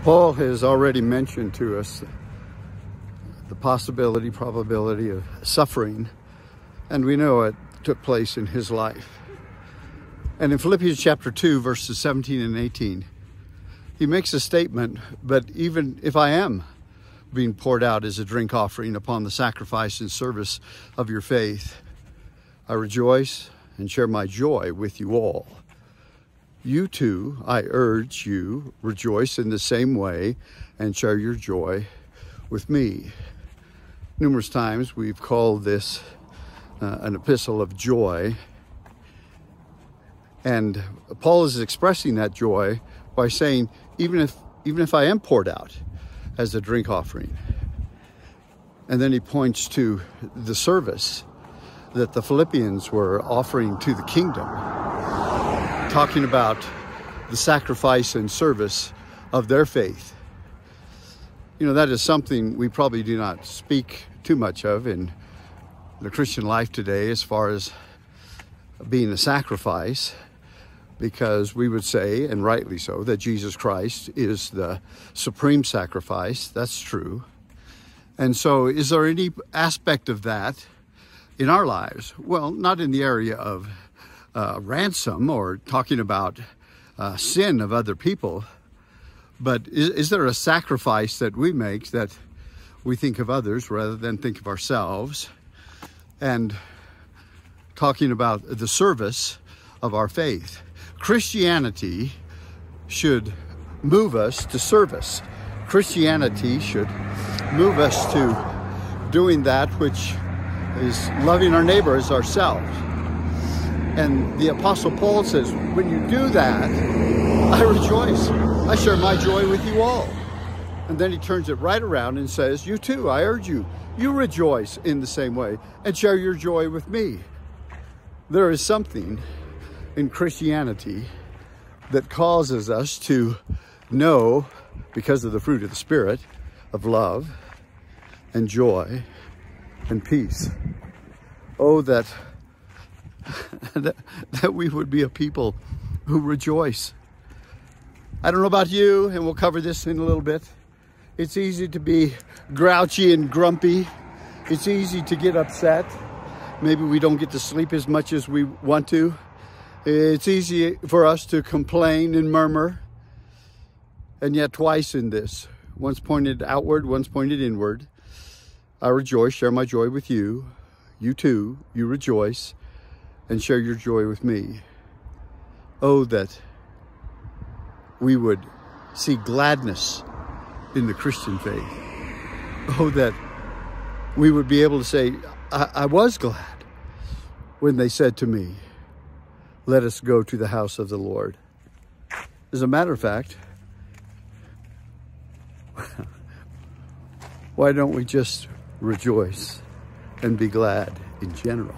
Paul has already mentioned to us the possibility, probability of suffering, and we know it took place in his life. And in Philippians chapter 2, verses 17 and 18, he makes a statement, but even if I am being poured out as a drink offering upon the sacrifice and service of your faith, I rejoice and share my joy with you all. You too, I urge you, rejoice in the same way and share your joy with me. Numerous times we've called this an epistle of joy. And Paul is expressing that joy by saying, even if I am poured out as a drink offering. And then he points to the service that the Philippians were offering to the kingdom, talking about the sacrifice and service of their faith. You know, that is something we probably do not speak too much of in the Christian life today as far as being a sacrifice, because we would say, and rightly so, that Jesus Christ is the supreme sacrifice. That's true. And so is there any aspect of that in our lives? Well, not in the area of ransom or talking about sin of other people, but is there a sacrifice that we make that we think of others rather than think of ourselves, and talking about the service of our faith? Christianity should move us to service. Christianity should move us to doing that which is loving our neighbor as ourselves. And the Apostle Paul says, when you do that, I rejoice. I share my joy with you all. And then he turns it right around and says, you too, I urge you, you rejoice in the same way and share your joy with me. There is something in Christianity that causes us to know, because of the fruit of the Spirit, of love and joy and peace. Oh, that we would be a people who rejoice. I don't know about you, and we'll cover this in a little bit. It's easy to be grouchy and grumpy. It's easy to get upset. Maybe we don't get to sleep as much as we want to. It's easy for us to complain and murmur. And yet twice in this, once pointed outward, once pointed inward, I rejoice, share my joy with you. You too, you rejoice and share your joy with me. Oh, that we would see gladness in the Christian faith. Oh, that we would be able to say, I was glad when they said to me, let us go to the house of the Lord. As a matter of fact, why don't we just rejoice and be glad in general?